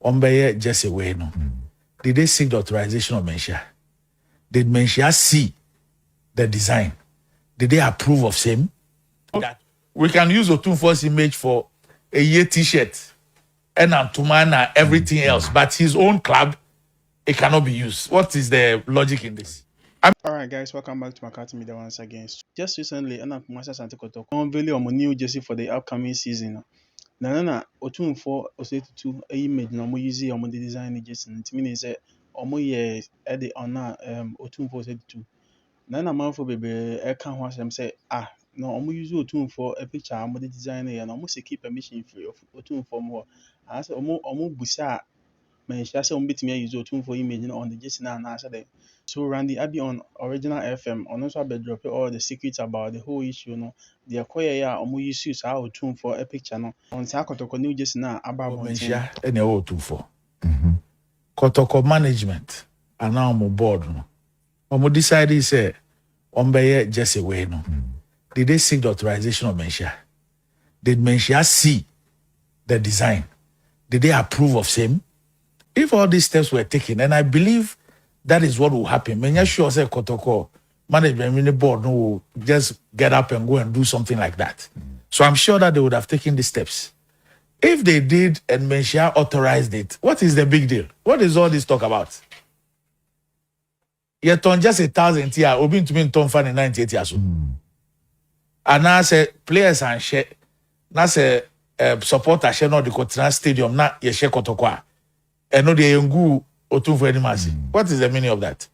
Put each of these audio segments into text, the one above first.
Ombeye just away no. Did they seek the authorization of Menshia? Did Menshia see the design? Did they approve of same? That we can use Otumfuo's image for a year t-shirt and Antumana everything else, but his own club, it cannot be used. What is the logic in this? Alright guys, welcome back to McCarthy Media once again. Just recently, Kotoko unveiling a new jersey for the upcoming season. Na Otumfuo Osei Tutu image na use the design jersey. It means that ye edit on Otumfuo Osei Tutu. Na man for baby can watch them say no use Otumfuo a picture the design and almost keep permission free of Otumfuo more. I said busa Menshia say me use Otumfuo image on the jersey now and answer them. So Randy Abbey on Original FM on also drop all the secrets about the whole issue. No, the acquire use our Otumfuo a picture no on Kotoko New Jersey now about Menshia and your Otumfuo. Kotoko management and now on board. No, on decided say Ombeye just away no. Did they seek the authorization of Menshia? Did Menshia see the design? Did they approve of same? If all these steps were taken, and I believe that is what will happen. Menya sure say Kotoko management in the board no will just get up and go and do something like that. So I'm sure that they would have taken these steps. If they did and Menshia authorized it, what is the big deal? What is all this talk about? Yet on just 1,000 years, Obin to be in 98 years old. And now say players and share, now say supporter share not the Kotina Stadium, not ye share Kotoko. And no the Yengu Otumfuo animals. What is the meaning of that?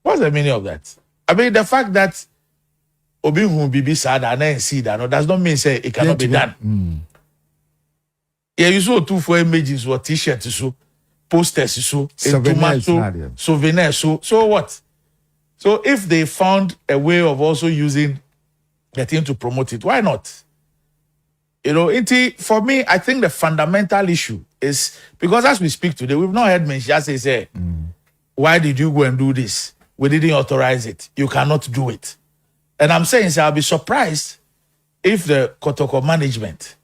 What's the meaning of that? I mean, the fact that Obi who be sad and then see that no does not mean say it cannot be done. Yeah, you saw Otumfuo images or t-shirts so posters so souvenirs so what? So if they found a way of also using the thing to promote it, why not? You know, for me, I think the fundamental issue is because as we speak today, we've not heard Menshia say, why did you go and do this? We didn't authorize it. You cannot do it. And I'm saying, I'll be surprised if the Kotoko management,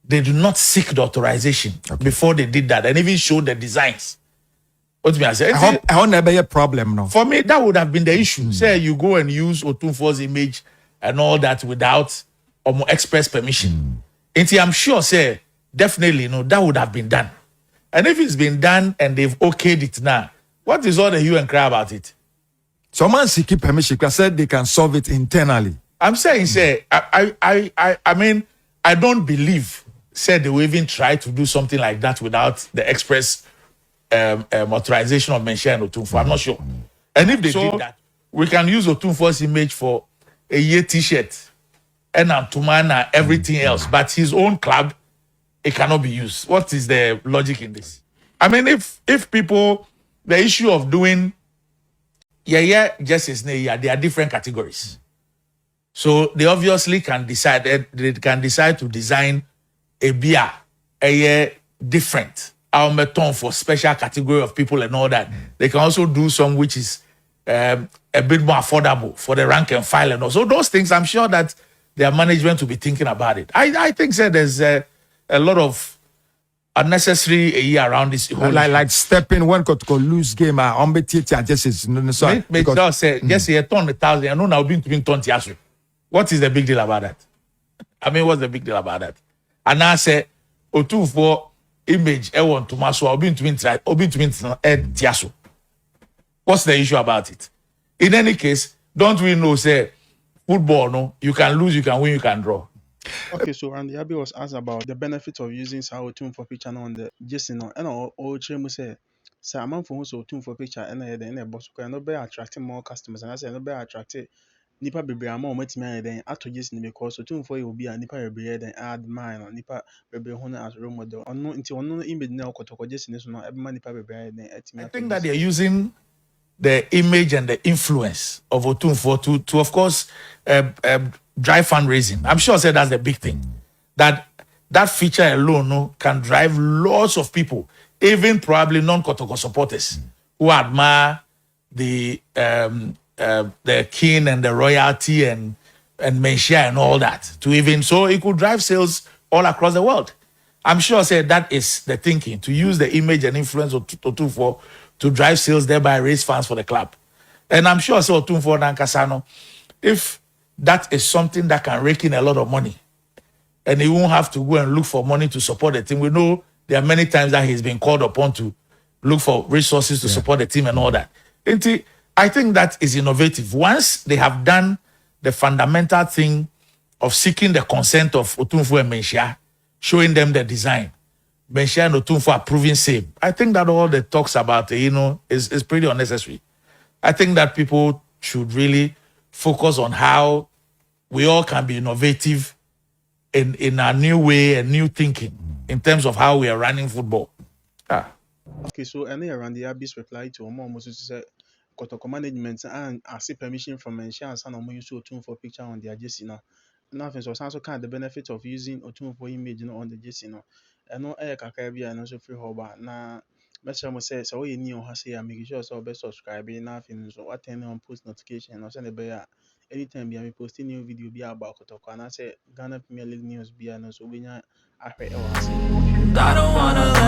they do not seek the authorization before they did that and even show the designs. What me I say? I hope never be a problem no. For me, that would have been the issue. Say you go and use Otumfuo's image and all that without express permission. And I'm sure, say, definitely, that would have been done. And if it's been done and they've okayed it now, what is all the hue and cry about it? Someone seeking permission because said they can solve it internally. I'm saying, say, I mean, I don't believe, said they will even try to do something like that without the express authorization of Menshia and Otumfuo. I'm not sure. And if they did that, we can use Otumfuo's image for a year t-shirt and Antumana everything else, but his own club, it cannot be used. What is the logic in this? I mean, if people, the issue of doing justice, they are different categories. So they obviously can decide to design a beer, a year different, our method for special category of people and all that. They can also do some which is a bit more affordable for the rank and file and all. So those things, I'm sure that their management will be thinking about it. I think there's a lot of unnecessary around this whole like stepping one could lose game on BT just is say just a ton 1,000 I know now being to be 20 years. What is the big deal about that? I mean, what's the big deal about that? And I say Otumfuo image want to maso or being to tiaso. What's the issue about it? In any case, don't we know say football, no, you can lose, you can win, you can draw. Okay, so Randy Abbey was asked about the benefits of using Otumfuo Picture on the jersey no, and all Chemu say, "Sir, a man for who's Otumfuo Picture and a boss can not be attracting more customers, and I say no be attracted nipa bebre ama omatimi then ato jersey because Otumfuo will be a nipa bebre then add mine or nipa bebre ho as role model. Ono nti ono image na Kotoko jersey so no every nipa bebre then I think that they're using the image and the influence of Otumfuo to of course drive fundraising. I'm sure that's the big thing. That feature alone can drive lots of people, even probably non-Kotoko supporters who admire the king and the royalty and Menshia and all that. So it could drive sales all across the world. I'm sure say that is the thinking, to use the image and influence of Otumfuo to drive sales, thereby raise funds for the club. And I'm sure say Otumfuo Nankasano, if that is something that can rake in a lot of money, and he won't have to go and look for money to support the team. We know there are many times that he's been called upon to look for resources to support the team and all that. I think that is innovative. Once they have done the fundamental thing of seeking the consent of Otumfuo and Menshia, showing them the design, Menshia and Otumfuo approving same, I think that all the talks about, is pretty unnecessary. I think that people should really focus on how we all can be innovative in a new way and new thinking in terms of how we are running football. Okay, so any Randy Abbey's reply to Omo Mosu say Kotoko management and ask permission from insurance and Omo use Otumfuo picture on their jersey now. Nothing so also kind the benefit of using Otumfuo image on the jersey now. And no air kakabia and also free hoba na Mr. Mo says so you new has say make sure so best subscribing nothing so attend on post notification or send a bear anytime be posting new video be about Kotoko and I say Ghana Premier League news be and so we I I don't wanna